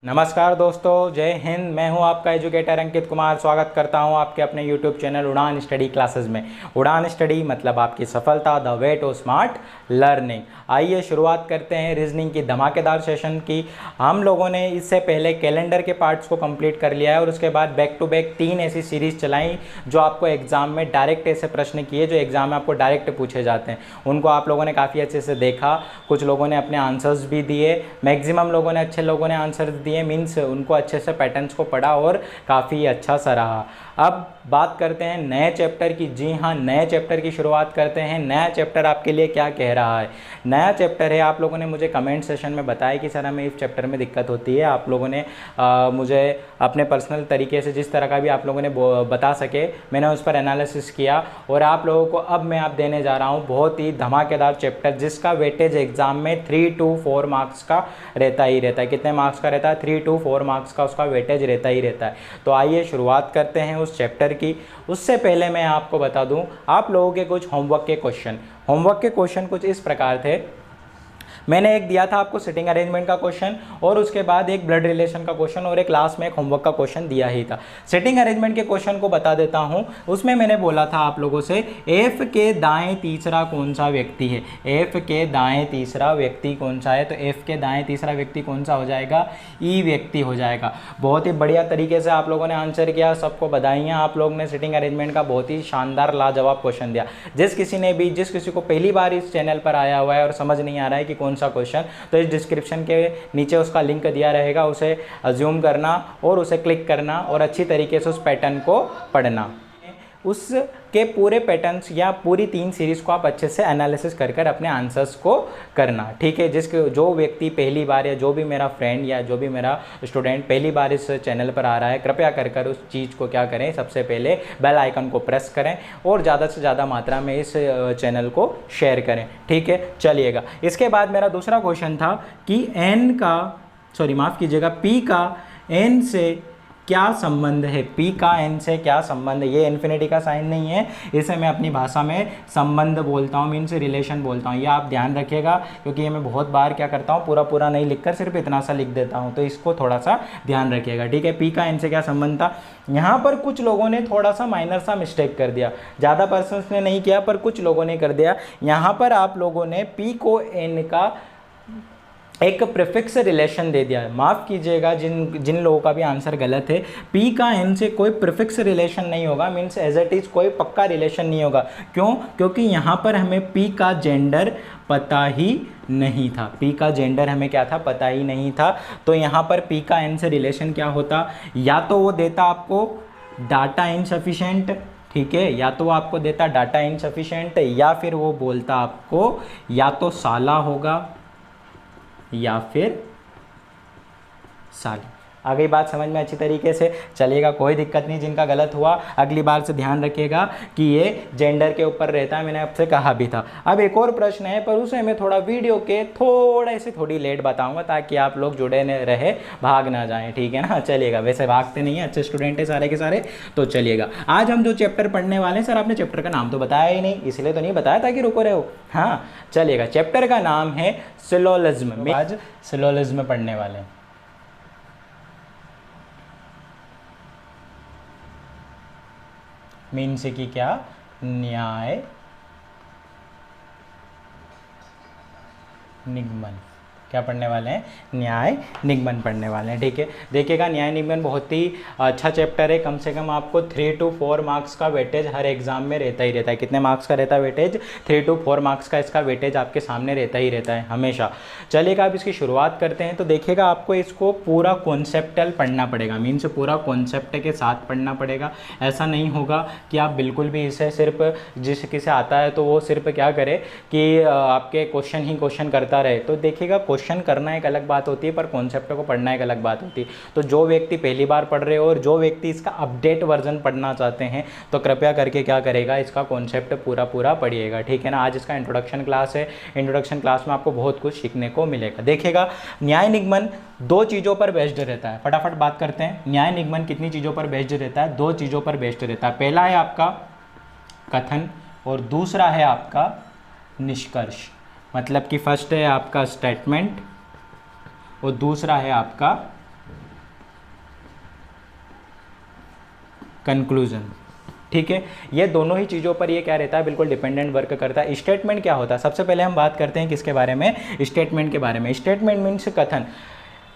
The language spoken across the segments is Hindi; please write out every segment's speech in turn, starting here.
नमस्कार दोस्तों, जय हिंद। मैं हूं आपका एजुकेटर अंकित कुमार। स्वागत करता हूं आपके अपने YouTube channel Udaan study classes में। उड़ान स्टडी मतलब आपकी सफलता, the way to smart learning. आइए शुरुआत करते हैं रीजनिंग की धमाकेदार सेशन की। हम लोगों ने इससे पहले कैलेंडर के पार्ट्स को कंप्लीट कर लिया है और उसके बाद बैक टू बैक 3 ऐसी सीरीज चलाई जो आपको एग्जाम में डायरेक्ट ऐसे प्रश्न किए जो एग्जाम में आपको डायरेक्ट पूछे जाते हैं। उनको आप लोगों ने काफ़ी अच्छे से देखा, कुछ लोगों ने अपने आंसर्स भी दिए, मैक्सिमम लोगों ने अच्छे लोगों ने आंसर दिए, मीन्स उनको अच्छे से पैटर्न्स को पढ़ा और काफ़ी अच्छा सा रहा। अब बात करते हैं नए चैप्टर की। जी हाँ, नए चैप्टर की शुरुआत करते हैं। नया चैप्टर आपके लिए क्या कह रहा है? नया चैप्टर है, आप लोगों ने मुझे कमेंट सेशन में बताया कि सर हमें इस चैप्टर में दिक्कत होती है। आप लोगों ने मुझे अपने पर्सनल तरीके से जिस तरह का भी आप लोगों ने बता सके, मैंने उस पर एनालिसिस किया और आप लोगों को अब मैं आप देने जा रहा हूँ बहुत ही धमाकेदार चैप्टर जिसका वेटेज एग्जाम में 3 to 4 मार्क्स का रहता ही रहता है। कितने मार्क्स का रहता है? 3 to 4 मार्क्स का उसका वेटेज रहता ही रहता है। तो आइए शुरुआत करते हैं उस चैप्टर की। उससे पहले मैं आपको बता दूं, आप लोगों के कुछ होमवर्क के क्वेश्चन कुछ इस प्रकार थे। मैंने एक दिया था आपको सिटिंग अरेंजमेंट का क्वेश्चन और उसके बाद एक ब्लड रिलेशन का क्वेश्चन और एक लास्ट में एक होमवर्क का क्वेश्चन दिया ही था। सिटिंग अरेंजमेंट के क्वेश्चन को बता देता हूं। उसमें मैंने बोला था आप लोगों से एफ के दाएं तीसरा कौन सा व्यक्ति है। एफ के दाएं तीसरा व्यक्ति कौन सा है? तो एफ के दाएं तीसरा व्यक्ति कौन सा हो जाएगा? ई व्यक्ति हो जाएगा। बहुत ही बढ़िया तरीके से आप लोगों ने आंसर किया, सबको बधाइयाँ। आप लोग ने सिटिंग अरेंजमेंट का बहुत ही शानदार लाजवाब क्वेश्चन दिया। जिस किसी को पहली बार इस चैनल पर आया हुआ है और समझ नहीं आ रहा है कि कौन सा क्वेश्चन, तो इस डिस्क्रिप्शन के नीचे उसका लिंक दिया रहेगा, उसे अज्यूम करना और उसे क्लिक करना और अच्छी तरीके से उस पैटर्न को पढ़ना। उसके पूरे पैटर्न्स या पूरी 3 सीरीज को आप अच्छे से एनालिसिस कर अपने आंसर्स को करना, ठीक है। जो व्यक्ति पहली बार या जो भी मेरा फ्रेंड या जो भी मेरा स्टूडेंट पहली बार इस चैनल पर आ रहा है, कृपया कर उस चीज़ को क्या करें, सबसे पहले बेल आइकन को प्रेस करें और ज़्यादा से ज़्यादा मात्रा में इस चैनल को शेयर करें, ठीक है। चलिएगा, इसके बाद मेरा दूसरा क्वेश्चन था कि पी का एन से क्या संबंध है। पी का एन से क्या संबंध है? ये इन्फिनिटी का साइन नहीं है, इसे मैं अपनी भाषा में संबंध बोलता हूँ, मीन्स रिलेशन बोलता हूँ। ये आप ध्यान रखिएगा क्योंकि ये मैं बहुत बार क्या करता हूँ, पूरा नहीं लिखकर सिर्फ इतना सा लिख देता हूँ, तो इसको थोड़ा सा ध्यान रखिएगा, ठीक है। पी का एन से क्या संबंध था? यहाँ पर कुछ लोगों ने थोड़ा सा माइनर सा मिस्टेक कर दिया, ज़्यादा पर्सन्स ने नहीं किया पर कुछ लोगों ने कर दिया। यहाँ पर आप लोगों ने पी को एन का एक प्रीफिक्स रिलेशन दे दिया है। माफ़ कीजिएगा जिन लोगों का भी आंसर गलत है। पी का एन से कोई प्रीफिक्स रिलेशन नहीं होगा, मीन्स एज इट इज़ कोई पक्का रिलेशन नहीं होगा। क्यों? क्योंकि यहाँ पर हमें पी का जेंडर पता ही नहीं था। पी का जेंडर हमें क्या था? पता ही नहीं था। तो यहाँ पर पी का एन से रिलेशन क्या होता? या तो वो देता आपको डाटा इनसफिशेंट, ठीक है, या तो वो आपको देता डाटा इनसफिशेंट, या फिर वो बोलता आपको या तो साला होगा या फिर साल। आ गई बात समझ में अच्छी तरीके से? चलिएगा, कोई दिक्कत नहीं। जिनका गलत हुआ अगली बार से ध्यान रखिएगा कि ये जेंडर के ऊपर रहता है, मैंने आपसे कहा भी था। अब एक और प्रश्न है पर उसे मैं थोड़ा वीडियो के थोड़ी लेट बताऊंगा ताकि आप लोग जुड़े रहे, भाग ना जाएं, ठीक है ना। चलिएगा, वैसे भागते नहीं हैं, अच्छे स्टूडेंट है सारे के सारे। तो चलिएगा, आज हम जो चैप्टर पढ़ने वाले हैं, सर आपने चैप्टर का नाम तो बताया ही नहीं, इसलिए तो नहीं बताया ताकि रुको रहे हो। हाँ, चलिएगा, चैप्टर का नाम है सिलोजिज्म। आज सिलोजिज्म पढ़ने वाले हैं। मीन्स की क्या? न्याय निगमन। क्या पढ़ने वाले हैं? न्याय निगमन पढ़ने वाले हैं, ठीक है। देखिएगा, न्याय निगमन बहुत ही अच्छा चैप्टर है। कम से कम आपको 3 to 4 मार्क्स का वेटेज हर एग्जाम में रहता ही रहता है। कितने मार्क्स का रहता है वेटेज? 3 to 4 मार्क्स का इसका वेटेज आपके सामने रहता ही रहता है हमेशा। चलिएगा, अब इसकी शुरुआत करते हैं। तो देखिएगा, आपको इसको पूरा कॉन्सेप्टल पढ़ना पड़ेगा, मीन्स पूरा कॉन्सेप्ट के साथ पढ़ना पड़ेगा। ऐसा नहीं होगा कि आप बिल्कुल भी इसे सिर्फ जिस किसे आता है तो वो सिर्फ क्या करे कि आपके क्वेश्चन ही क्वेश्चन करता रहे। तो देखिएगा, क्वेश्चन करना एक अलग बात होती है पर कॉन्सेप्ट को पढ़ना एक अलग बात होती है। तो जो व्यक्ति पहली बार पढ़ रहे हो और जो व्यक्ति इसका अपडेट वर्जन पढ़ना चाहते हैं तो कृपया करके क्या करेगा, इसका कॉन्सेप्ट पूरा पढ़िएगा, ठीक है ना। आज इसका इंट्रोडक्शन क्लास है। इंट्रोडक्शन क्लास में आपको बहुत कुछ सीखने को मिलेगा। देखिएगा, न्याय निगमन 2 चीज़ों पर बेस्ड रहता है। फटाफट बात करते हैं, न्याय निगमन कितनी चीज़ों पर बेस्ड रहता है? 2 चीज़ों पर बेस्ड रहता है। पहला है आपका कथन और दूसरा है आपका निष्कर्ष। मतलब कि फर्स्ट है आपका स्टेटमेंट और दूसरा है आपका कंक्लूजन। ठीक है, ये दोनों ही चीज़ों पर ये क्या रहता है, बिल्कुल डिपेंडेंट वर्क करता है। स्टेटमेंट क्या होता है, सबसे पहले हम बात करते हैं किसके बारे में, स्टेटमेंट के बारे में। स्टेटमेंट मीन्स कथन।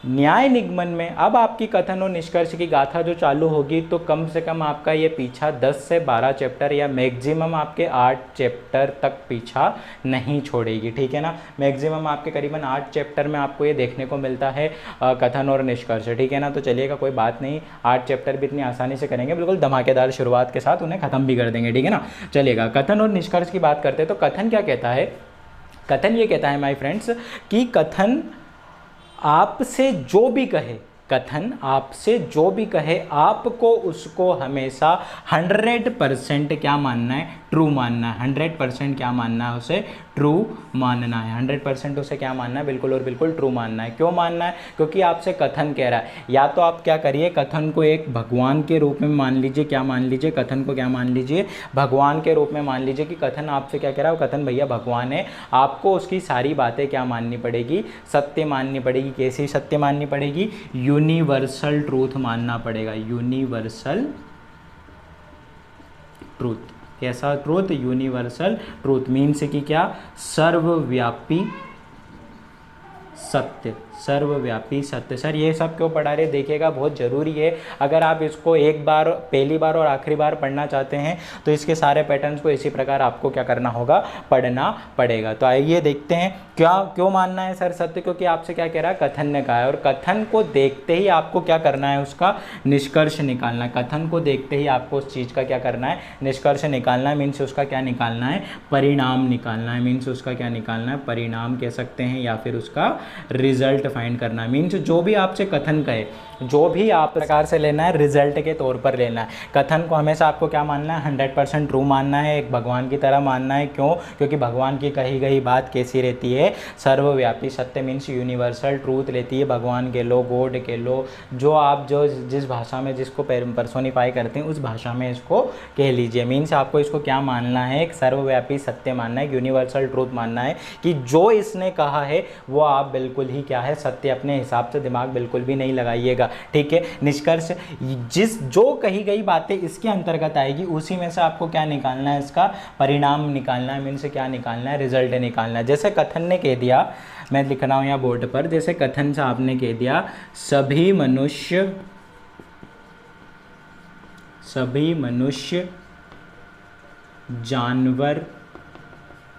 न्याय निगमन में अब आपकी कथन और निष्कर्ष की गाथा जो चालू होगी तो कम से कम आपका ये पीछा 10 से 12 चैप्टर या मैक्सिमम आपके 8 चैप्टर तक पीछा नहीं छोड़ेगी। ठीक है ना, मैक्सिमम आपके करीबन 8 चैप्टर में आपको ये देखने को मिलता है कथन और निष्कर्ष। ठीक है ना, तो चलिएगा कोई बात नहीं, 8 चैप्टर भी इतनी आसानी से करेंगे, बिल्कुल धमाकेदार शुरुआत के साथ उन्हें ख़त्म भी कर देंगे। ठीक है ना, चलिएगा कथन और निष्कर्ष की बात करते हैं। तो कथन क्या कहता है, कथन ये कहता है माय फ्रेंड्स कि कथन आपसे जो भी कहे, कथन आपसे जो भी कहे आपको उसको हमेशा 100% क्या मानना है, ट्रू मानना है। 100% क्या मानना है, उसे ट्रू मानना है। 100% उसे क्या मानना है, बिल्कुल और बिल्कुल ट्रू मानना है। क्यों मानना है, क्योंकि आपसे कथन कह रहा है। या तो आप क्या करिए, कथन को एक भगवान के रूप में मान लीजिए, क्या मान लीजिए, कथन को क्या मान लीजिए, भगवान के रूप में मान लीजिए कि कथन आपसे क्या कह रहा है, कथन भैया भगवान है, आपको उसकी सारी बातें क्या माननी पड़ेगी, सत्य माननी पड़ेगी। कैसी सत्य माननी पड़ेगी, यूनिवर्सल ट्रूथ मानना पड़ेगा। यूनिवर्सल ट्रूथ, कैसा ट्रूथ, यूनिवर्सल ट्रूथ मीन्स कि क्या, सर्वव्यापी सत्य, सर्वव्यापी सत्य। सर ये सब क्यों पढ़ा रहे, देखिएगा बहुत ज़रूरी है। अगर आप इसको एक बार, पहली बार और आखिरी बार पढ़ना चाहते हैं तो इसके सारे पैटर्न्स को इसी प्रकार आपको क्या करना होगा, पढ़ना पड़ेगा। तो आइए देखते हैं क्या, क्यों मानना है सर सत्य, क्योंकि आपसे क्या कह रहा है, कथन ने कहा है। और कथन को देखते ही आपको क्या करना है, उसका निष्कर्ष निकालना है। कथन को देखते ही आपको उस चीज़ का क्या करना है, निष्कर्ष निकालना है। मीन्स उसका क्या निकालना है, परिणाम निकालना है। मीन्स उसका क्या निकालना है, परिणाम कह सकते हैं, या फिर उसका रिजल्ट फाइंड करना। मीन्स जो भी आपसे कथन कहे, जो भी आप प्रकार से लेना है, रिजल्ट के तौर पर लेना है। कथन को हमेशा आपको क्या मानना है, 100% ट्रू मानना है, एक भगवान की तरह मानना है। क्यों, क्योंकि भगवान की कही गई बात कैसी रहती है, सर्वव्यापी सत्य मीन्स यूनिवर्सल ट्रूथ लेती है। भगवान के लो, गॉड के लो, जो आप जो जिस भाषा में जिसको पर्सोनिफाई करते हैं उस भाषा में इसको कह लीजिए। मीन्स आपको इसको क्या मानना है, एक सर्वव्यापी सत्य मानना है, यूनिवर्सल ट्रूथ मानना है कि जो इसने कहा है वो आप बिल्कुल ही क्या है, सत्य अपने हिसाब से दिमाग बिल्कुल भी नहीं लगाइएगा। ठीक है, निष्कर्ष जो कही गई बातें इसके अंतर्गत आएगी उसी में से आपको क्या निकालना है, इसका परिणाम निकालना है। मीन से क्या निकालना है, रिजल्ट निकालना है। जैसे कथन ने कह दिया, मैं लिख रहा हूं यहाँ बोर्ड पर, जैसे कथन से आपने कह दिया सभी मनुष्य जानवर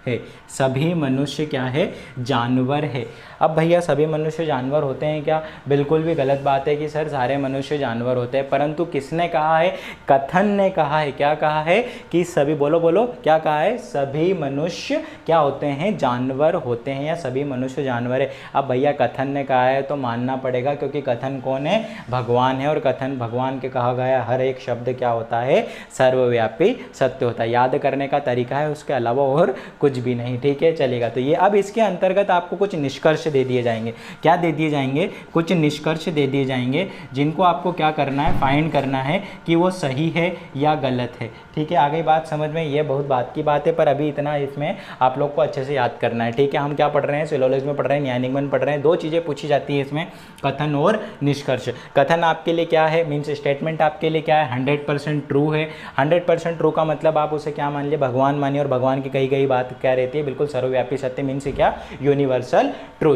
है। सभी मनुष्य क्या है, जानवर है। अब भैया सभी मनुष्य जानवर होते हैं क्या, बिल्कुल भी गलत बात है कि सर सारे मनुष्य जानवर होते हैं। परंतु किसने कहा है, कथन ने कहा है। क्या कहा है कि सभी, बोलो बोलो, क्या कहा है, सभी मनुष्य क्या होते हैं, जानवर होते हैं, या सभी मनुष्य जानवर है। अब भैया कथन ने कहा है तो मानना पड़ेगा, क्योंकि कथन कौन है, भगवान है। और कथन भगवान के कहा गया हर एक शब्द क्या होता है, सर्वव्यापी सत्य होता है। याद करने का तरीका है, उसके अलावा और कुछ भी नहीं। ठीक है, चलेगा। तो ये अब इसके अंतर्गत आपको कुछ निष्कर्ष दे दिए जाएंगे। क्या दे दिए जाएंगे, कुछ निष्कर्ष दे दिए जाएंगे, जिनको आपको क्या करना है, फाइंड करना है कि वो सही है या गलत है। ठीक है, आ गई बात समझ में, ये बहुत बात की बात है, पर अभी इतना इसमें आप लोग को अच्छे से याद करना है। ठीक है, हम क्या पढ़ रहे हैं, सिलोलॉजी में पढ़ रहे हैं, न्याय निगमन पढ़ रहे हैं। दो चीज़ें पूछी जाती है इसमें, कथन और निष्कर्ष। कथन आपके लिए क्या है, मीन्स स्टेटमेंट आपके लिए क्या है, 100% ट्रू है। 100% ट्रू का मतलब आप उसे क्या मान लिए, भगवान मानिए। और भगवान की कही गई बात क्या रहती है, बिल्कुल सर्वव्यापी सत्य, मीन्स क्या, यूनिवर्सल ट्रूथ।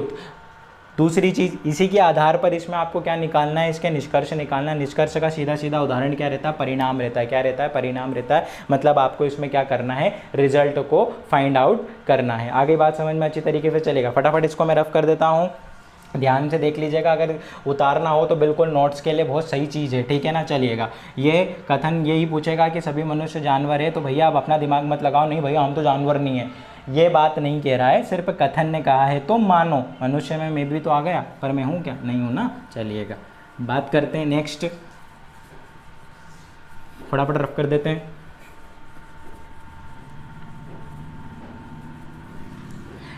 दूसरी चीज़, इसी के आधार पर इसमें आपको क्या निकालना है, इसके निष्कर्ष निकालना है। निष्कर्ष का सीधा सीधा उदाहरण क्या रहता है, परिणाम रहता है। क्या रहता है, परिणाम रहता है। मतलब आपको इसमें क्या करना है, रिजल्ट को फाइंड आउट करना है। आगे बात समझ में अच्छी तरीके से चलेगा। फटाफट इसको मैं रफ कर देता हूँ, ध्यान से देख लीजिएगा। अगर उतारना हो तो बिल्कुल नोट्स के लिए बहुत सही चीज़ है। ठीक है ना, चलिएगा। ये कथन यही पूछेगा कि सभी मनुष्य जानवर है, तो भैया आप अपना दिमाग मत लगाओ, नहीं भैया हम तो जानवर नहीं है, ये बात नहीं कह रहा है, सिर्फ कथन ने कहा है तो मानो। मनुष्य में मैं भी तो आ गया, पर मैं हूँ क्या, नहीं हूँ ना। चलिएगा, बात करते हैं नेक्स्ट, फटाफट रफ कर देते हैं।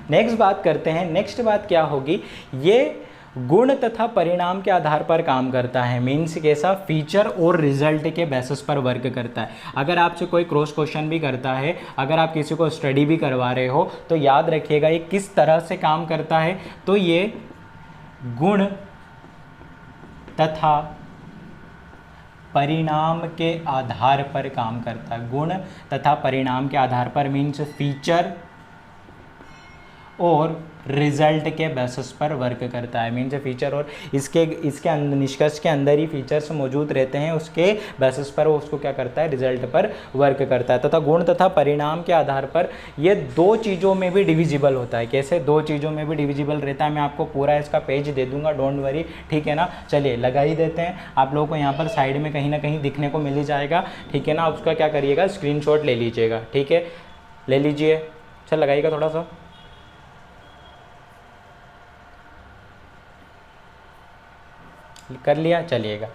नेक्स्ट बात करते हैं। नेक्स्ट बात क्या होगी, ये गुण तथा परिणाम के आधार पर काम करता है। मीन्स कैसा, फीचर और रिजल्ट के बेसिस पर वर्क करता है। अगर आपसे कोई क्रॉस क्वेश्चन भी करता है, अगर आप किसी को स्टडी भी करवा रहे हो, तो याद रखिएगा ये किस तरह से काम करता है। तो ये गुण तथा परिणाम के आधार पर काम करता है। गुण तथा परिणाम के आधार पर मीन्स फीचर और रिजल्ट के बेसिस पर वर्क करता है। मीन्स फीचर और इसके निष्कर्ष के अंदर ही फीचर्स मौजूद रहते हैं, उसके बेसिस पर वो उसको क्या करता है, रिजल्ट पर वर्क करता है। तथा गुण तथा परिणाम के आधार पर ये दो चीज़ों में भी डिविजिबल होता है। कैसे दो चीज़ों में भी डिविजिबल रहता है, मैं आपको पूरा इसका पेज दे दूंगा, डोंट वरी, ठीक है ना। चलिए लगा ही देते हैं, आप लोगों को यहाँ पर साइड में कहीं ना कहीं दिखने को मिल ही जाएगा, ठीक है ना। उसका क्या करिएगा, स्क्रीनशॉट ले लीजिएगा, ठीक है, ले लीजिए। चल लगाइएगा थोड़ा सा, कर लिया। चलिएगा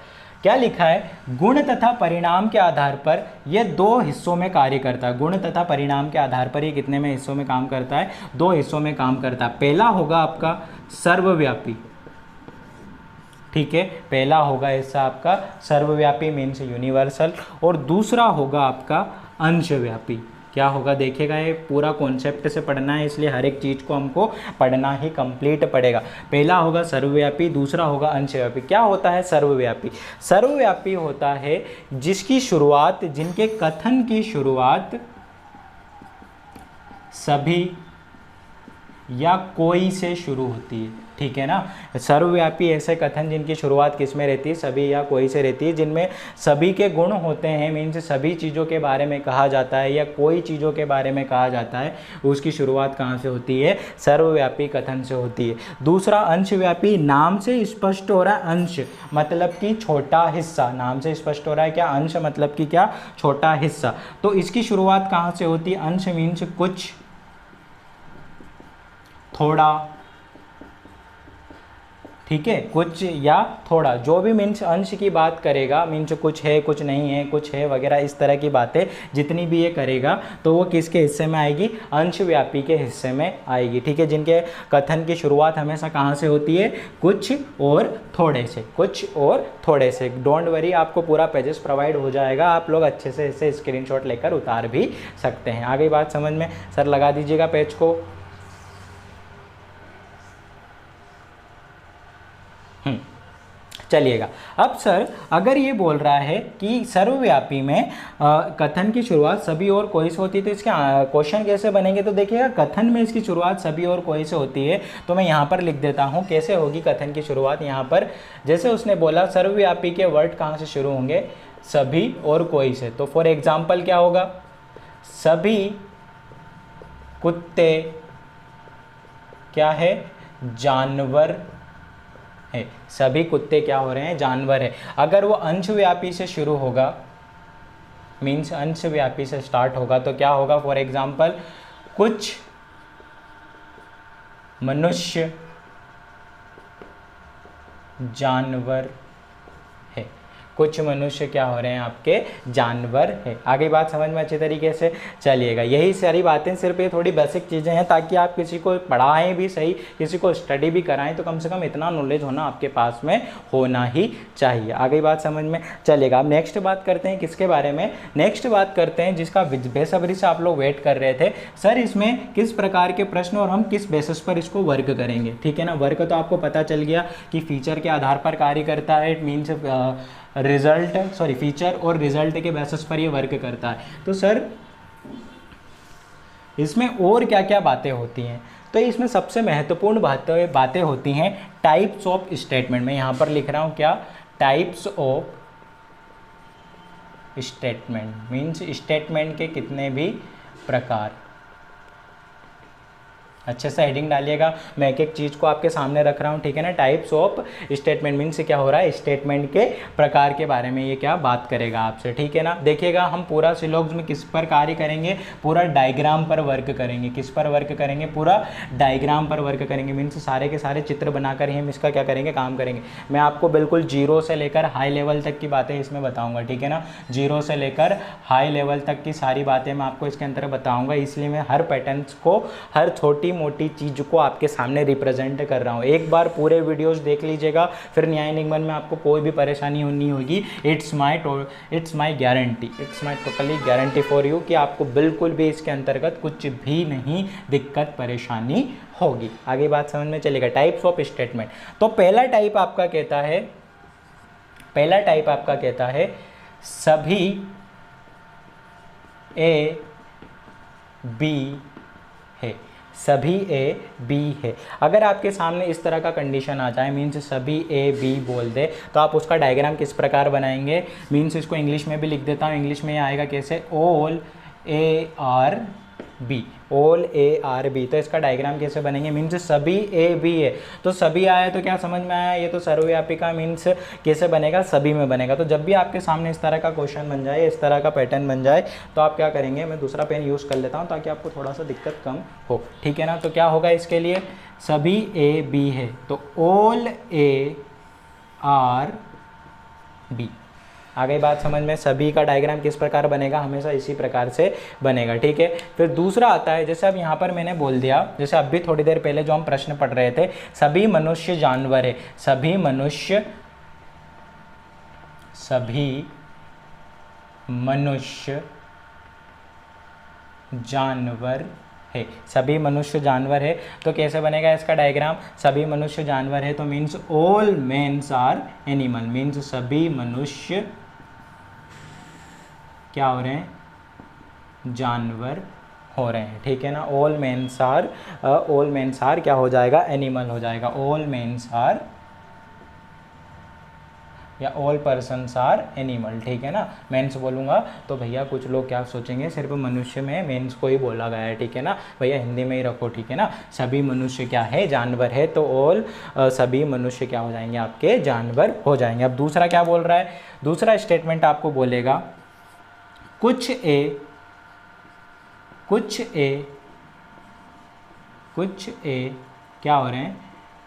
क्या लिखा है, गुण तथा परिणाम के आधार पर यह दो हिस्सों में कार्य करता है। गुण तथा परिणाम के आधार पर ये कितने में हिस्सों में काम करता है, दो हिस्सों में काम करता है। पहला होगा आपका सर्वव्यापी, ठीक है, पहला होगा हिस्सा आपका सर्वव्यापी मीन्स यूनिवर्सल, और दूसरा होगा आपका अंशव्यापी। क्या होगा देखिएगा, ये पूरा कॉन्सेप्ट से पढ़ना है, इसलिए हर एक चीज़ को हमको पढ़ना ही कंप्लीट पड़ेगा। पहला होगा सर्वव्यापी, दूसरा होगा अंशव्यापी। क्या होता है सर्वव्यापी? सर्वव्यापी होता है जिसकी शुरुआत, जिनके कथन की शुरुआत सभी या कोई से शुरू होती है, ठीक है ना। सर्वव्यापी ऐसे कथन जिनकी शुरुआत किस में रहती है, सभी या कोई से रहती है, जिनमें सभी के गुण होते हैं, मीन्स सभी चीज़ों के बारे में कहा जाता है या कोई चीज़ों के बारे में कहा जाता है, उसकी शुरुआत कहाँ से होती है, सर्वव्यापी कथन से होती है। दूसरा अंशव्यापी, नाम से स्पष्ट हो रहा है, अंश मतलब कि छोटा हिस्सा, नाम से स्पष्ट हो रहा है क्या, अंश मतलब कि क्या, छोटा हिस्सा। तो इसकी शुरुआत कहाँ से होती है, अंश मीन्स कुछ, थोड़ा, ठीक है, कुछ या थोड़ा, जो भी मीन्स अंश की बात करेगा, मीन्स कुछ है कुछ नहीं है, कुछ है वगैरह, इस तरह की बातें जितनी भी ये करेगा तो वो किसके हिस्से में आएगी, अंशव्यापी के हिस्से में आएगी, ठीक है। जिनके कथन की शुरुआत हमेशा कहाँ से होती है, कुछ और थोड़े से, कुछ और थोड़े से। डोंट वरी, आपको पूरा पेजेस प्रोवाइड हो जाएगा, आप लोग अच्छे से इसे स्क्रीनशॉट लेकर उतार भी सकते हैं। आ गई बात समझ में? सर लगा दीजिएगा पेज को। चलिएगा, अब सर अगर ये बोल रहा है कि सर्वव्यापी में कथन की शुरुआत सभी और कोई से होती है, तो इसके क्वेश्चन कैसे बनेंगे? तो देखिएगा, कथन में इसकी शुरुआत सभी और कोई से होती है, तो मैं यहाँ पर लिख देता हूँ कैसे होगी कथन की शुरुआत। यहाँ पर जैसे उसने बोला सर्वव्यापी के वर्ड कहाँ से शुरू होंगे, सभी और कोई से। तो फॉर एग्जाम्पल क्या होगा, सभी कुत्ते क्या है, जानवर है। सभी कुत्ते क्या हो रहे हैं, जानवर है। अगर वो अंशव्यापी से शुरू होगा, मीन्स अंशव्यापी से स्टार्ट होगा, तो क्या होगा, फॉर एग्जाम्पल कुछ मनुष्य जानवर है। कुछ मनुष्य क्या हो रहे हैं, आपके जानवर है। आगे बात समझ में अच्छे तरीके से चलिएगा। यही सारी बातें सिर्फ ये थोड़ी बेसिक चीज़ें हैं, ताकि आप किसी को पढ़ाएं भी सही, किसी को स्टडी भी कराएं, तो कम से कम इतना नॉलेज होना आपके पास में होना ही चाहिए। आगे बात समझ में चलेगा। अब नेक्स्ट बात करते हैं किसके बारे में, नेक्स्ट बात करते हैं जिसका बेसब्री से आप लोग वेट कर रहे थे, सर इसमें किस प्रकार के प्रश्न और हम किस बेसिस पर इसको वर्क करेंगे, ठीक है ना। वर्क तो आपको पता चल गया कि फीचर के आधार पर कार्य करता है, इट मीन्स फीचर और रिजल्ट के बेसिस पर ये वर्क करता है। तो सर इसमें और क्या क्या बातें होती हैं, तो इसमें सबसे महत्वपूर्ण बातें होती हैं टाइप्स ऑफ स्टेटमेंट। मैं यहाँ पर लिख रहा हूँ क्या, types of statement, means statement के कितने भी प्रकार। अच्छे से हेडिंग डालिएगा, मैं एक एक चीज़ को आपके सामने रख रहा हूँ, ठीक है ना। टाइप्स ऑफ स्टेटमेंट मीन्स क्या हो रहा है, स्टेटमेंट के प्रकार के बारे में ये क्या बात करेगा आपसे, ठीक है ना। देखिएगा, हम पूरा सिलॉग्स में किस पर कार्य करेंगे, पूरा डायग्राम पर वर्क करेंगे। किस पर वर्क करेंगे, पूरा डायग्राम पर वर्क करेंगे, मीन्स सारे के सारे चित्र बनाकर ही हम इसका क्या करेंगे, काम करेंगे। मैं आपको बिल्कुल जीरो से लेकर हाई लेवल तक की बातें इसमें बताऊँगा, ठीक है ना। जीरो से लेकर हाई लेवल तक की सारी बातें मैं आपको इसके अंदर बताऊँगा, इसलिए मैं हर पैटर्न्स को, हर छोटी मोटी चीज को आपके सामने रिप्रेजेंट कर रहा हूँ। एक बार पूरे वीडियोस देख लीजिएगा, फिर न्याय निगमन में आपको कोई भी परेशानी नहीं होगी। It's my guarantee, it's my totally guarantee for you कि आपको बिल्कुल भी इसके अंतर्गत कुछ भी नहीं दिक्कत परेशानी होगी। आगे बात समझ में चलेगा। टाइप्स ऑफ स्टेटमेंट, तो पहला टाइप आपका कहता है सभी ए बी है, सभी ए बी है। अगर आपके सामने इस तरह का कंडीशन आ जाए, मीन्स सभी ए बी बोल दे, तो आप उसका डायग्राम किस प्रकार बनाएंगे? मीन्स इसको इंग्लिश में भी लिख देता हूँ। इंग्लिश में आएगा कैसे? All A are B, all A are B. तो इसका डायग्राम कैसे बनेंगे? मीन्स सभी ए बी है, तो सभी आया तो क्या समझ में आया? ये तो सर्वव्यापी का मीन्स कैसे बनेगा? सभी में बनेगा। तो जब भी आपके सामने इस तरह का क्वेश्चन बन जाए, इस तरह का पैटर्न बन जाए, तो आप क्या करेंगे? मैं दूसरा पेन यूज़ कर लेता हूँ ताकि आपको थोड़ा सा दिक्कत कम हो, ठीक है ना। तो क्या होगा इसके लिए? सभी ए बी है, तो ऑल ए आर बी। आ गई बात समझ में? सभी का डायग्राम किस प्रकार बनेगा? हमेशा इसी प्रकार से बनेगा, ठीक है। फिर दूसरा आता है, जैसे अब यहाँ पर मैंने बोल दिया, जैसे अब भी थोड़ी देर पहले जो हम प्रश्न पढ़ रहे थे, सभी मनुष्य जानवर है, सभी मनुष्य जानवर है, सभी मनुष्य जानवर है। तो कैसे बनेगा इसका डायग्राम? सभी मनुष्य जानवर है तो means all mens are animal, means सभी मनुष्य क्या हो रहे हैं? जानवर हो रहे हैं, ठीक है ना। ऑल मेन्स आर क्या हो जाएगा? एनिमल हो जाएगा। ऑल मेन्स आर या ऑल पर्सन्स आर एनिमल, ठीक है ना। मेंस बोलूँगा तो भैया कुछ लोग क्या सोचेंगे, सिर्फ मनुष्य में मेंस को ही बोला गया है, ठीक है ना। भैया हिंदी में ही रखो, ठीक है ना। सभी मनुष्य क्या है? जानवर है, तो ऑल सभी मनुष्य क्या हो जाएंगे? आपके जानवर हो जाएंगे। अब दूसरा क्या बोल रहा है? दूसरा स्टेटमेंट आपको बोलेगा कुछ ए क्या हो रहे हैं?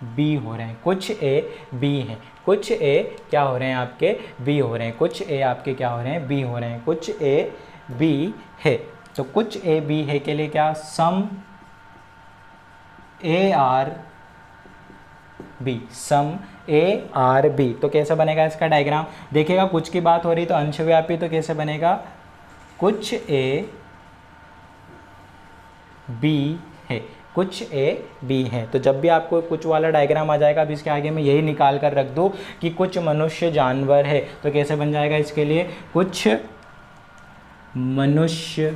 बी हो रहे हैं। कुछ ए बी हैं, कुछ ए क्या हो रहे हैं? आपके बी हो रहे हैं। कुछ ए आपके क्या हो रहे हैं? बी हो रहे हैं। कुछ ए बी है, तो कुछ ए बी है के लिए क्या? Sum A are B, sum A are B. तो कैसे बनेगा इसका डायग्राम? देखिएगा, कुछ की बात हो रही तो अंशव्यापी, तो कैसे बनेगा? कुछ ए बी है, कुछ ए बी है। तो जब भी आपको कुछ वाला डायग्राम आ जाएगा, अब इसके आगे मैं यही निकाल कर रख दूँ कि कुछ मनुष्य जानवर है, तो कैसे बन जाएगा इसके लिए? कुछ मनुष्य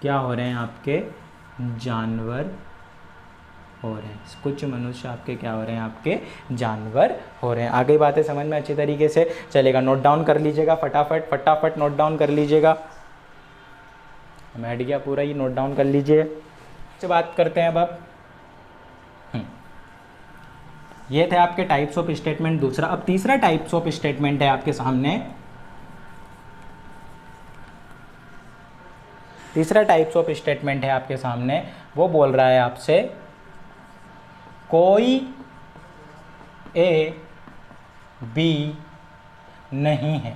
क्या हो रहे हैं? आपके जानवर हो रहे हैं। कुछ मनुष्य आपके क्या हो रहे हैं? आपके जानवर हो रहे हैं। आगे बातें समझ में अच्छी तरीके से चलेगा। नोट डाउन कर लीजिएगा, फटाफट नोट डाउन कर लीजिएगा। मैं हट गया पूरा, ही नोट डाउन कर लीजिए। से बात करते हैं अब ये थे आपके टाइप्स ऑफ स्टेटमेंट। दूसरा, अब तीसरा टाइप्स ऑफ स्टेटमेंट है आपके सामने। तीसरा टाइप्स ऑफ स्टेटमेंट है आपके सामने, वो बोल रहा है आपसे कोई ए बी नहीं है,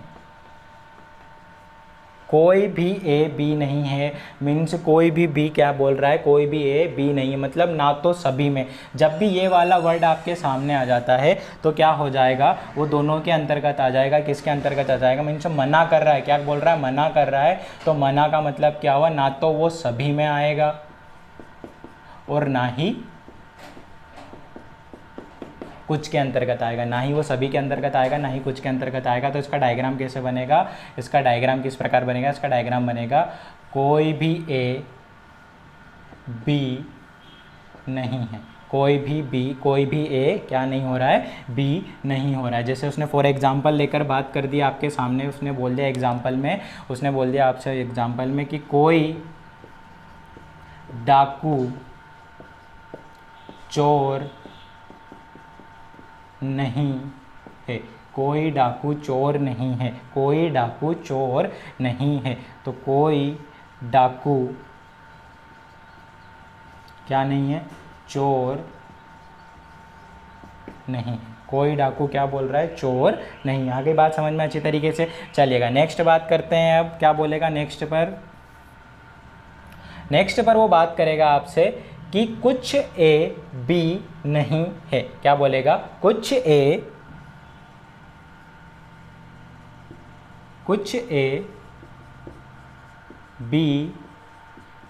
कोई भी ए बी नहीं है। मीन्स कोई भी बी क्या बोल रहा है? कोई भी ए बी नहीं है, मतलब ना तो सभी में। जब भी ये वाला वर्ड आपके सामने आ जाता है तो क्या हो जाएगा? वो दोनों के अंतर्गत आ जाएगा। किसके अंतर्गत आ जाएगा? मीन्स मना कर रहा है। क्या बोल रहा है? मना कर रहा है। तो मना का मतलब क्या हुआ? ना तो वो सभी में आएगा और ना ही कुछ के अंतर्गत आएगा, ना ही वो सभी के अंतर्गत आएगा, ना ही कुछ के अंतर्गत आएगा। तो इसका डायग्राम कैसे बनेगा? इसका डायग्राम किस प्रकार बनेगा? इसका डायग्राम बनेगा कोई भी ए बी नहीं है, कोई भी ए क्या नहीं हो रहा है? बी नहीं हो रहा है। जैसे उसने फॉर एग्जांपल लेकर बात कर दी आपके सामने, उसने बोल दिया एग्जांपल में, उसने बोल दिया आपसे एग्जांपल में कि कोई डाकू चोर नहीं है, कोई डाकू चोर नहीं है, कोई डाकू चोर नहीं है। तो कोई डाकू क्या नहीं है? चोर नहीं है। कोई डाकू क्या बोल रहा है? चोर नहीं। आगे बात समझ में अच्छी तरीके से चलिएगा। नेक्स्ट बात करते हैं। अब क्या बोलेगा नेक्स्ट पर वो बात करेगा आपसे कि कुछ ए बी नहीं है। क्या बोलेगा? कुछ ए बी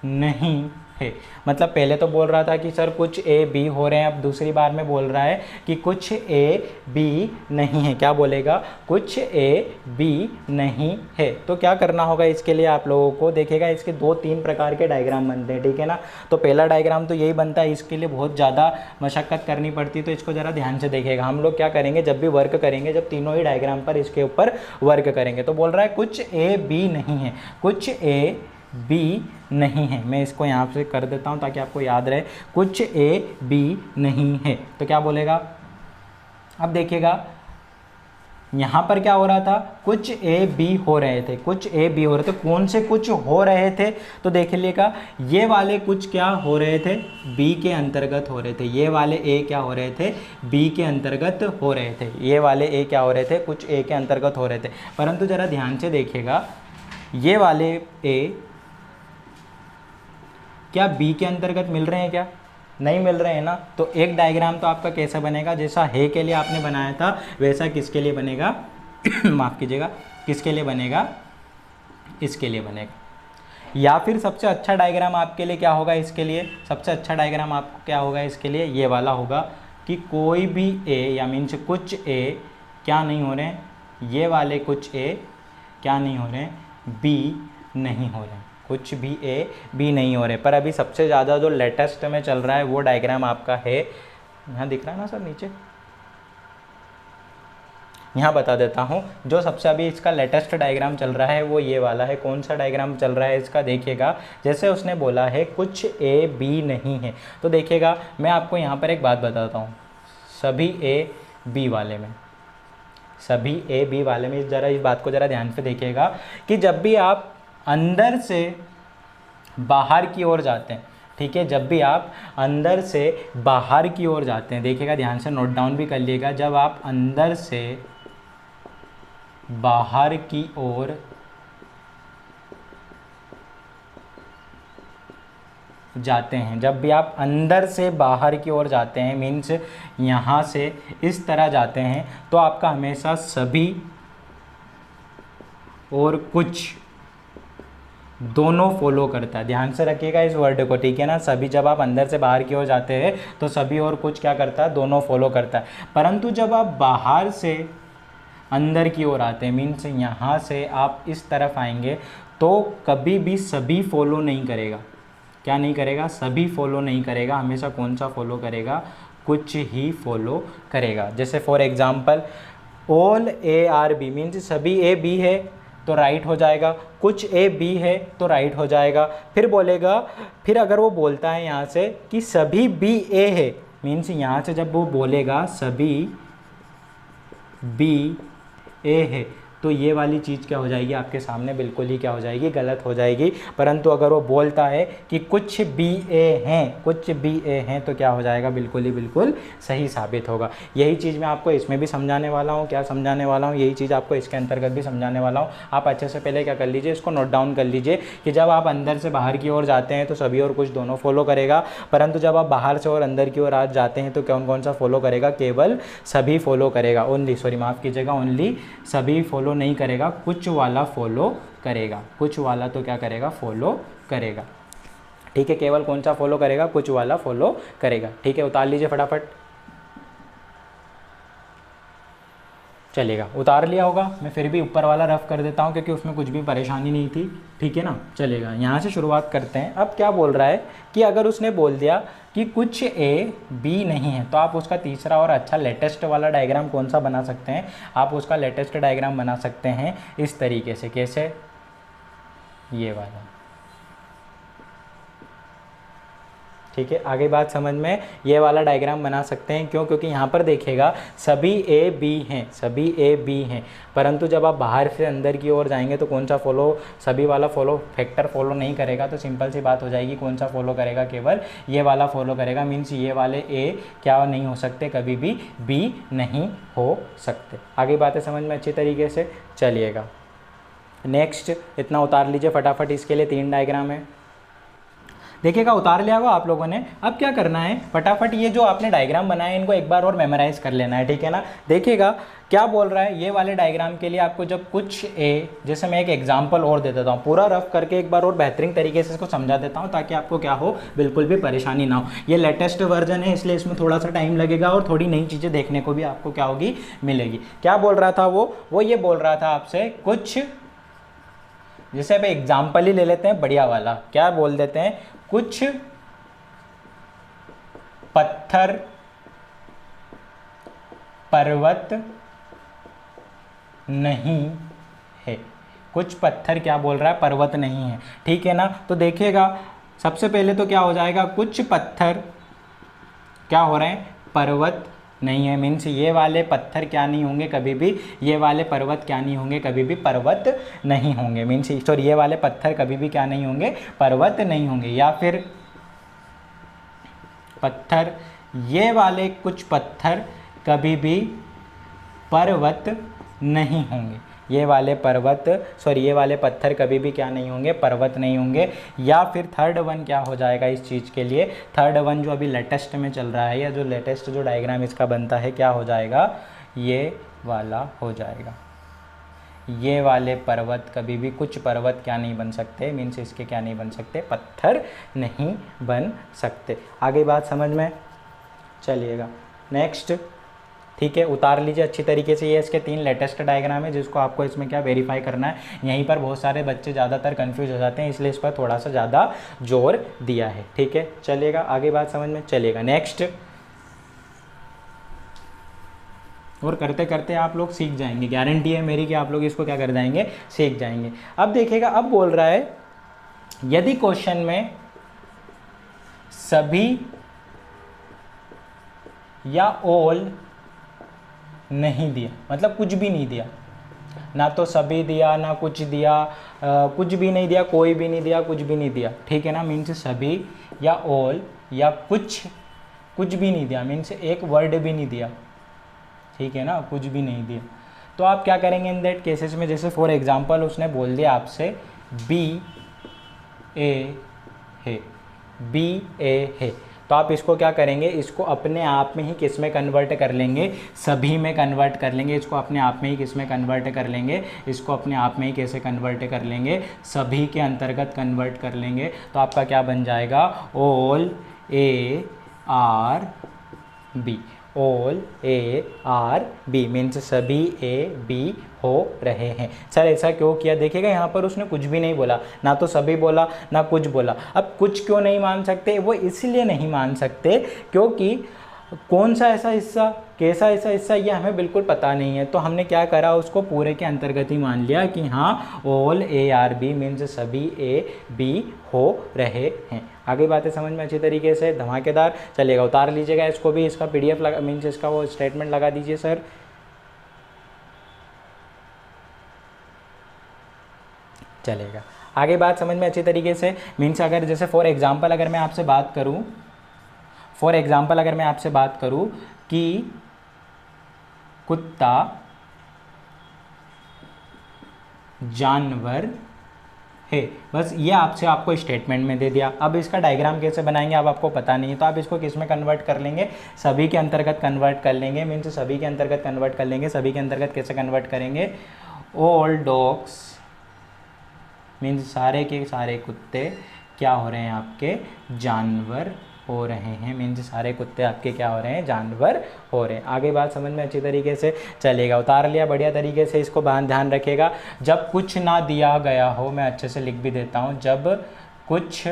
नहीं है। मतलब पहले तो बोल रहा था कि सर कुछ ए बी हो रहे हैं, अब दूसरी बार में बोल रहा है कि कुछ ए बी नहीं है। क्या बोलेगा? कुछ ए बी नहीं है। तो क्या करना होगा इसके लिए आप लोगों को? देखिएगा इसके 2-3 प्रकार के डायग्राम बनते हैं, ठीक है ना। तो पहला डायग्राम तो यही बनता है, इसके लिए बहुत ज़्यादा मशक्क़त करनी पड़ती है, तो इसको ज़रा ध्यान से देखिएगा। हम लोग क्या करेंगे जब भी वर्क करेंगे, जब तीनों ही डायग्राम पर इसके ऊपर वर्क करेंगे, तो बोल रहा है कुछ ए बी नहीं है, कुछ ए बी नहीं है। मैं इसको यहाँ से कर देता हूँ ताकि आपको याद रहे, कुछ ए बी नहीं है। तो क्या बोलेगा? अब देखिएगा यहाँ पर क्या हो रहा था, कुछ ए बी हो रहे थे, कुछ ए बी हो रहे थे। कौन से कुछ हो रहे थे? तो देख लीजिएगा ये वाले कुछ क्या हो रहे थे, बी के अंतर्गत हो रहे थे। ये वाले ए क्या हो रहे थे, बी के अंतर्गत हो रहे थे। ये वाले ए क्या हो रहे थे, कुछ ए के अंतर्गत हो रहे थे। परंतु ज़रा ध्यान से देखिएगा, ये वाले ए क्या बी के अंतर्गत मिल रहे हैं? क्या नहीं मिल रहे हैं ना। तो एक डायग्राम तो आपका कैसा बनेगा, जैसा है के लिए आपने बनाया था वैसा किसके लिए बनेगा माफ़ कीजिएगा, किसके लिए बनेगा? इसके लिए बनेगा। या फिर सबसे अच्छा डायग्राम आपके लिए क्या होगा? इसके लिए सबसे अच्छा डायग्राम आपको क्या होगा इसके लिए? ये वाला होगा कि कोई भी ए या मीन्स कुछ ए क्या नहीं हो रहे हैं, ये वाले कुछ ए क्या नहीं हो रहे हैं, बी नहीं हो रहे हैं, कुछ भी ए बी नहीं हो रहे। पर अभी सबसे ज़्यादा जो लेटेस्ट में चल रहा है वो डायग्राम आपका है, यहाँ दिख रहा है ना सर नीचे, यहाँ बता देता हूँ। जो सबसे अभी इसका लेटेस्ट डायग्राम चल रहा है वो ये वाला है। कौन सा डायग्राम चल रहा है इसका? देखिएगा जैसे उसने बोला है कुछ ए बी नहीं है, तो देखिएगा मैं आपको यहाँ पर एक बात बताता हूँ। सभी ए बी वाले में, सभी ए बी वाले में ज़रा इस बात को ज़रा ध्यान से देखिएगा कि जब भी आप अंदर से बाहर की ओर जाते हैं, ठीक है, जब भी आप अंदर से बाहर की ओर जाते हैं, देखिएगा ध्यान से नोट डाउन भी कर लीजिएगा, जब आप अंदर से बाहर की ओर जाते हैं, जब भी आप अंदर से बाहर की ओर जाते हैं, मीन्स यहाँ से इस तरह जाते हैं, तो आपका हमेशा सभी और कुछ दोनों फॉलो करता है। ध्यान से रखिएगा इस वर्ड को, ठीक है ना। सभी, जब आप अंदर से बाहर की ओर जाते हैं तो सभी और कुछ क्या करता है, दोनों फॉलो करता है। परंतु जब आप बाहर से अंदर की ओर आते हैं, मीन्स यहाँ से आप इस तरफ आएंगे, तो कभी भी सभी फॉलो नहीं करेगा। क्या नहीं करेगा? सभी फॉलो नहीं करेगा। हमेशा कौन सा फॉलो करेगा? कुछ ही फॉलो करेगा। जैसे for example all A are B, means सभी ए बी है तो राइट हो जाएगा, कुछ ए बी है तो राइट हो जाएगा। फिर बोलेगा, फिर अगर वो बोलता है यहाँ से कि सभी बी ए है, मीन्स यहाँ से जब वो बोलेगा सभी बी ए है, तो ये वाली चीज़ क्या हो जाएगी आपके सामने, बिल्कुल ही क्या हो जाएगी, गलत हो जाएगी। परंतु अगर वो बोलता है कि कुछ बी ए हैं, कुछ बी ए हैं, तो क्या हो जाएगा, बिल्कुल ही बिल्कुल सही साबित होगा। यही चीज़ मैं आपको इसमें भी समझाने वाला हूँ। क्या समझाने वाला हूँ? यही चीज़ आपको इसके अंतर्गत भी समझाने वाला हूँ। आप अच्छे से पहले क्या कर लीजिए, इसको नोट डाउन कर लीजिए कि जब आप अंदर से बाहर की ओर जाते हैं तो सभी और कुछ दोनों फॉलो करेगा, परंतु जब आप बाहर से और अंदर की ओर आ जाते हैं तो कौन कौन सा फॉलो करेगा? केवल सभी फॉलो करेगा। ओनली, सॉरी माफ़ कीजिएगा, ओनली सभी फॉलो नहीं करेगा, कुछ वाला फॉलो करेगा। कुछ वाला तो क्या करेगा? फॉलो करेगा, ठीक है। केवल कौन सा फॉलो करेगा? कुछ वाला फॉलो करेगा, ठीक है। उतार लीजिए फटाफट, चलेगा। उतार लिया होगा, मैं फिर भी ऊपर वाला रफ कर देता हूँ क्योंकि उसमें कुछ भी परेशानी नहीं थी, ठीक है ना। चलेगा, यहाँ से शुरुआत करते हैं। अब क्या बोल रहा है कि अगर उसने बोल दिया कि कुछ ए बी नहीं है, तो आप उसका तीसरा और अच्छा लेटेस्ट वाला डायग्राम कौन सा बना सकते हैं? आप उसका लेटेस्ट डायग्राम बना सकते हैं इस तरीके से। कैसे? ये वाला, ठीक है। आगे बात समझ में, ये वाला डायग्राम बना सकते हैं। क्यों? क्योंकि यहाँ पर देखिएगा सभी ए बी हैं, सभी ए बी हैं, परंतु जब आप बाहर से अंदर की ओर जाएंगे तो कौन सा फॉलो, सभी वाला फॉलो, फैक्टर फॉलो नहीं करेगा। तो सिंपल सी बात हो जाएगी, कौन सा फॉलो करेगा? केवल ये वाला फॉलो करेगा। मीन्स ये वाले ए क्या नहीं हो सकते, कभी भी बी नहीं हो सकते। आगे बातें समझ में अच्छी तरीके से चलिएगा। नेक्स्ट, इतना उतार लीजिए फटाफट। इसके लिए 3 डायग्राम है। देखिएगा उतार लिया होगा आप लोगों ने। अब क्या करना है, फटाफट ये जो आपने डायग्राम बनाए इनको एक बार और मेमोराइज कर लेना है, ठीक है ना। देखिएगा क्या बोल रहा है, ये वाले डायग्राम के लिए आपको जब कुछ जैसे मैं एक एग्जांपल और दे देता हूँ, पूरा रफ करके एक बार और बेहतरीन तरीके से इसको समझा देता हूँ ताकि आपको क्या हो, बिल्कुल भी परेशानी ना हो। ये लेटेस्ट वर्जन है इसलिए इसमें थोड़ा सा टाइम लगेगा और थोड़ी नई चीज़ें देखने को भी आपको क्या होगी, मिलेगी। क्या बोल रहा था वो ये बोल रहा था आपसे कुछ, जैसे अब एग्जाम्पल ही ले लेते हैं बढ़िया वाला, क्या बोल देते हैं, कुछ पत्थर पर्वत नहीं है। कुछ पत्थर क्या बोल रहा है, पर्वत नहीं है, ठीक है ना। तो देखिएगा सबसे पहले तो क्या हो जाएगा, कुछ पत्थर क्या हो रहे हैं, पर्वत नहीं है। मीन्स ये वाले पत्थर क्या नहीं होंगे कभी भी, ये वाले पर्वत क्या नहीं होंगे कभी भी, पर्वत नहीं होंगे। मीन्स सॉरी, ये वाले पत्थर कभी भी क्या नहीं होंगे, पर्वत नहीं होंगे। या फिर पत्थर, ये वाले कुछ पत्थर कभी भी पर्वत नहीं होंगे। ये वाले ये वाले पत्थर कभी भी क्या नहीं होंगे, पर्वत नहीं होंगे। या फिर थर्ड वन क्या हो जाएगा इस चीज़ के लिए, थर्ड वन जो अभी लेटेस्ट में चल रहा है या जो लेटेस्ट जो डायग्राम इसका बनता है, क्या हो जाएगा, ये वाला हो जाएगा। ये वाले पर्वत कभी भी, कुछ पर्वत क्या नहीं बन सकते, मीन्स इसके क्या नहीं बन सकते, पत्थर नहीं बन सकते। आगे बात समझ में चलिएगा। नेक्स्ट, ठीक है, उतार लीजिए अच्छी तरीके से। ये इसके 3 लेटेस्ट डायग्राम है जिसको आपको इसमें क्या वेरीफाई करना है। यहीं पर बहुत सारे बच्चे ज़्यादातर कंफ्यूज हो जाते हैं, इसलिए इस पर थोड़ा सा ज़्यादा जोर दिया है, ठीक है। चलिएगा आगे बात समझ में चलिएगा। नेक्स्ट, और करते करते आप लोग सीख जाएंगे, गारंटी है मेरी कि आप लोग इसको क्या कर जाएंगे, सीख जाएंगे। अब देखिएगा, अब बोल रहा है यदि क्वेश्चन में सभी या ऑल नहीं दिया, मतलब कुछ भी नहीं दिया, ना तो सभी दिया ना कुछ दिया, कुछ भी नहीं दिया, कोई भी नहीं दिया, कुछ भी नहीं दिया, ठीक है ना। मीन्स सभी या ऑल या कुछ भी नहीं दिया, मीन्स एक वर्ड भी नहीं दिया, ठीक है ना, कुछ भी नहीं दिया। तो आप क्या करेंगे इन दैट केसेस में, जैसे फॉर एग्जांपल उसने बोल दिया आपसे बी ए है, बी ए है, तो आप इसको क्या करेंगे, इसको अपने आप में ही किस में कन्वर्ट कर लेंगे, सभी में कन्वर्ट कर लेंगे। इसको अपने आप में ही किस में कन्वर्ट कर लेंगे, इसको अपने आप में ही कैसे कन्वर्ट कर लेंगे, सभी के अंतर्गत कन्वर्ट कर लेंगे। तो आपका क्या बन जाएगा, all A are B, all A are B means सभी ए बी हो रहे हैं। सर ऐसा क्यों किया, देखिएगा यहाँ पर उसने कुछ भी नहीं बोला, ना तो सभी बोला ना कुछ बोला। अब कुछ क्यों नहीं मान सकते, वो इसलिए नहीं मान सकते क्योंकि कौन सा ऐसा हिस्सा, कैसा ऐसा हिस्सा, ये हमें बिल्कुल पता नहीं है। तो हमने क्या करा, उसको पूरे के अंतर्गत ही मान लिया कि हाँ all A are B means सभी ए बी हो रहे हैं। आगे बातें समझ में अच्छी तरीके से, धमाकेदार चलेगा। उतार लीजिएगा इसको भी, इसका PDF लगा, मीन्स इसका वो स्टेटमेंट लगा दीजिए सर। चलेगा, आगे बात समझ में अच्छी तरीके से। मीन्स अगर जैसे फॉर एग्जांपल अगर मैं आपसे बात करूं, कि कुत्ता जानवर है, बस ये आपको स्टेटमेंट में दे दिया। अब इसका डायग्राम कैसे बनाएंगे अब आपको पता नहीं है, तो आप इसको किस में कन्वर्ट कर लेंगे, सभी के अंतर्गत कन्वर्ट कर लेंगे। मीन्स सभी के अंतर्गत कन्वर्ट कर लेंगे। सभी के अंतर्गत कैसे कन्वर्ट करेंगे, ऑल डॉग्स मीन्स सारे के सारे कुत्ते क्या हो रहे हैं, आपके जानवर हो रहे हैं। मीन्स सारे कुत्ते आपके क्या हो रहे हैं, जानवर हो रहे हैं। आगे बात समझ में अच्छी तरीके से चलेगा। उतार लिया बढ़िया तरीके से, इसको ध्यान रखिएगा। जब कुछ ना दिया गया हो, मैं अच्छे से लिख भी देता हूँ, जब कुछ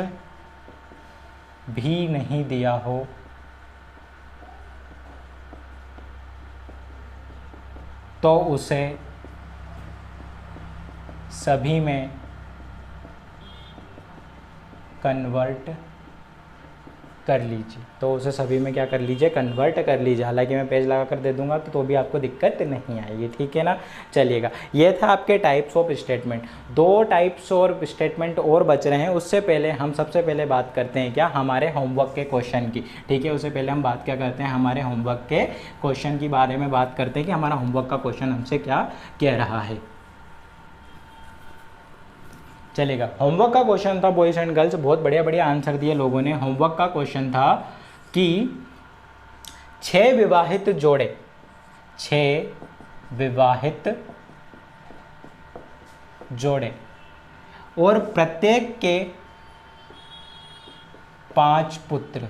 भी नहीं दिया हो तो उसे सभी में कन्वर्ट कर लीजिए। तो उसे सभी में क्या कर लीजिए, कन्वर्ट कर लीजिए। हालांकि मैं पेज लगा कर दे दूंगा तो भी आपको दिक्कत नहीं आएगी, ठीक है ना। चलिएगा, ये था आपके टाइप्स ऑफ स्टेटमेंट। 2 टाइप्स और स्टेटमेंट और बच रहे हैं। उससे पहले हम सबसे पहले बात करते हैं क्या, हमारे होमवर्क के क्वेश्चन की, ठीक है। उससे पहले हम बात क्या करते हैं, हमारे होमवर्क के क्वेश्चन की बारे में बात करते हैं कि हमारा होमवर्क का क्वेश्चन हमसे क्या कह रहा है। चलेगा। होमवर्क का क्वेश्चन था बॉयज़ एंड गर्ल्स, बहुत बढ़िया बढ़िया आंसर दिए लोगों ने। होमवर्क का क्वेश्चन था कि 6 विवाहित जोड़े, 6 विवाहित जोड़े और प्रत्येक के 5 पुत्र,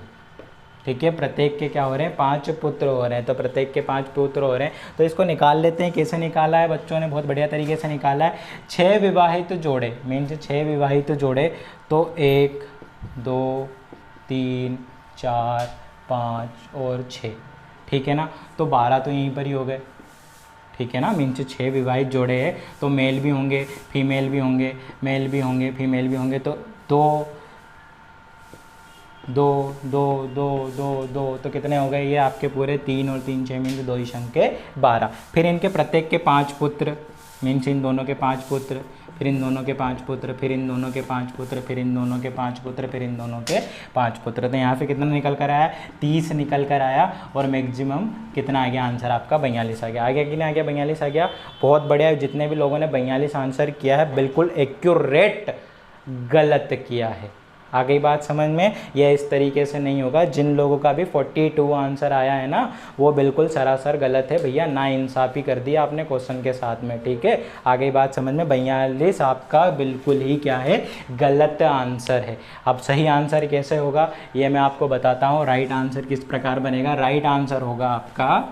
ठीक है, प्रत्येक के क्या हो रहे हैं, 5 पुत्र हो रहे हैं। तो प्रत्येक के 5 पुत्र हो रहे हैं, तो इसको निकाल लेते हैं। कैसे निकाला है बच्चों ने, बहुत बढ़िया तरीके से निकाला है। 6 विवाहित जोड़े मीन्स 6 विवाहित जोड़े, तो 1 2 3 4 5 और 6, ठीक है ना। तो 12 तो यहीं पर ही हो गए, ठीक है ना। मीन्स 6 विवाहित जोड़े हैं, तो मेल भी होंगे फीमेल भी होंगे, मेल भी होंगे फीमेल भी होंगे। तो 2 2 2 2 2 2 तो कितने हो गए ये आपके पूरे 3 और 3 6 मीन्स 2 ही के 12। फिर इनके प्रत्येक के 5 पुत्र मीन्स इन दोनों के 5 पुत्र, फिर इन दोनों के 5 पुत्र, फिर इन दोनों के 5 पुत्र, फिर इन दोनों के 5 पुत्र, फिर इन दोनों के 5 पुत्र। तो यहाँ से कितना निकल कर आया, 30 निकल कर आया। और मैक्सिमम कितना आ गया आंसर आपका, 42 आ गया। आ गया कि नहीं आ गया, 42 आ गया। बहुत बढ़िया, जितने भी लोगों ने 42 आंसर किया है बिल्कुल एक्यूरेट गलत किया है। आ गई बात समझ में। यह इस तरीके से नहीं होगा। जिन लोगों का भी 42 आंसर आया है ना, वो बिल्कुल सरासर गलत है भैया, ना इंसाफ़ी कर दिया आपने क्वेश्चन के साथ में, ठीक है। आ गई बात समझ में। 42 आपका बिल्कुल ही क्या है, गलत आंसर है। अब सही आंसर कैसे होगा ये मैं आपको बताता हूँ। राइट आंसर किस प्रकार बनेगा, राइट आंसर होगा आपका,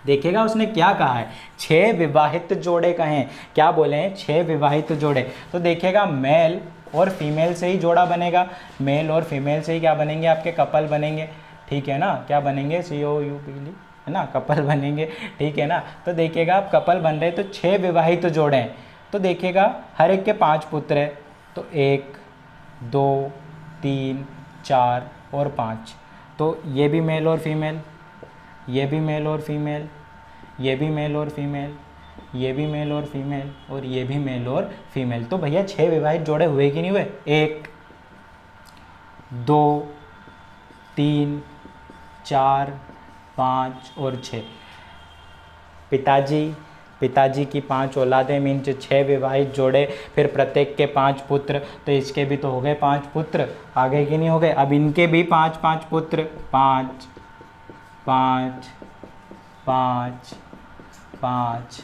देखिएगा उसने क्या कहा है, 6 विवाहित जोड़े कहें, क्या बोले हैं, 6 विवाहित जोड़े। तो देखिएगा मेल और फीमेल से ही जोड़ा बनेगा, मेल और फीमेल से ही क्या बनेंगे, आपके कपल बनेंगे, ठीक है ना। क्या बनेंगे, COUPL, है ना, कपल बनेंगे, ठीक है ना। तो देखिएगा आप कपल बन रहे, तो 6 विवाहित जोड़े हैं। तो देखिएगा हर एक के 5 पुत्र है, तो 1 2 3 4 और 5। तो ये भी मेल और फीमेल, ये भी मेल और फीमेल, ये भी मेल और फीमेल, ये भी मेल और फीमेल, और ये भी मेल और फीमेल। तो भैया 6 विवाहित जोड़े हुए कि नहीं हुए, 1 2 3 4 5 और 6। पिताजी की 5 औलादें मीन्स 6 विवाहित जोड़े, फिर प्रत्येक के 5 पुत्र, तो इसके भी तो हो गए 5 पुत्र, आ गए कि नहीं हो गए। अब इनके भी 5 पुत्र, 5 5 5 5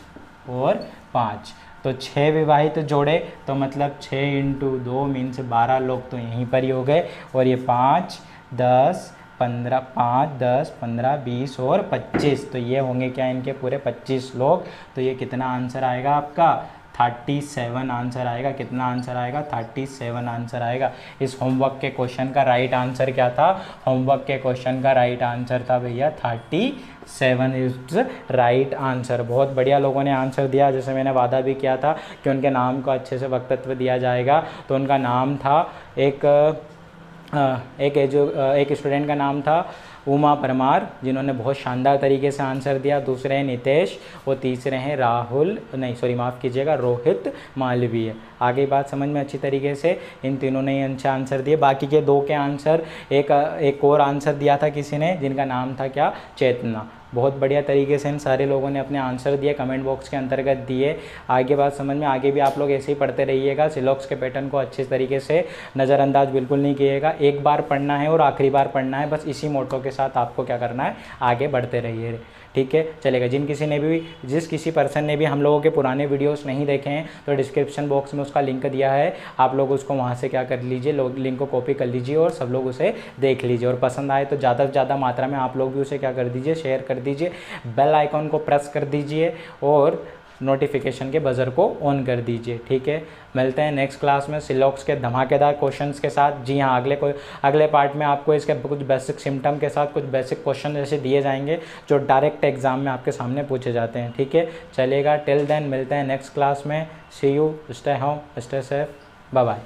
और 5। तो 6 विवाहित जोड़े, तो मतलब 6 × 2 मीन्स 12 लोग तो यहीं पर ही हो गए। और ये 5 10 15, 5 10 15 20 और 25, तो ये होंगे क्या, इनके पूरे 25 लोग। तो ये कितना आंसर आएगा आपका, 37 आंसर आएगा। कितना आंसर आएगा, 37 आंसर आएगा। इस होमवर्क के क्वेश्चन का राइट आंसर क्या था, होमवर्क के क्वेश्चन का राइट आंसर था भैया 37 इज राइट आंसर। बहुत बढ़िया लोगों ने आंसर दिया। जैसे मैंने वादा भी किया था कि उनके नाम को अच्छे से वक्तत्व दिया जाएगा, तो उनका नाम था एक स्टूडेंट का नाम था उमा परमार, जिन्होंने बहुत शानदार तरीके से आंसर दिया। दूसरे हैं नितेश, और तीसरे हैं माफ़ कीजिएगा, रोहित मालवीय। आगे बात समझ में अच्छी तरीके से, इन तीनों ने अच्छे आंसर दिए। बाकी के 2 के आंसर, एक और आंसर दिया था किसी ने, जिनका नाम था क्या, चेतना। बहुत बढ़िया तरीके से इन सारे लोगों ने अपने आंसर दिए, कमेंट बॉक्स के अंतर्गत दिए। आगे बात समझ में, आगे भी आप लोग ऐसे ही पढ़ते रहिएगा। सिलॉक्स के पैटर्न को अच्छे तरीके से नज़रअंदाज बिल्कुल नहीं कीजिएगा। एक बार पढ़ना है और आखिरी बार पढ़ना है, बस इसी मोटो के साथ आपको क्या करना है, आगे बढ़ते रहिए, ठीक है। चलेगा। जिस किसी पर्सन ने भी हम लोगों के पुराने वीडियोस नहीं देखे हैं, तो डिस्क्रिप्शन बॉक्स में उसका लिंक दिया है, आप लोग उसको वहाँ से क्या कर लीजिए, लिंक को कॉपी कर लीजिए और सब लोग उसे देख लीजिए। और पसंद आए तो ज़्यादा से ज़्यादा मात्रा में आप लोग भी उसे क्या कर दीजिए, शेयर कर दीजिए। बेल आइकॉन को प्रेस कर दीजिए और नोटिफिकेशन के बज़र को ऑन कर दीजिए, ठीक है। मिलते हैं नेक्स्ट क्लास में सिलॉक्स के धमाकेदार क्वेश्चंस के साथ। जी हाँ, अगले पार्ट में आपको इसके कुछ बेसिक सिम्टम के साथ कुछ बेसिक क्वेश्चन जैसे दिए जाएंगे, जो डायरेक्ट एग्जाम में आपके सामने पूछे जाते हैं, ठीक है। चलेगा, टिल देन मिलते हैं नेक्स्ट क्लास में। See you, stay home, stay safe, bye bye.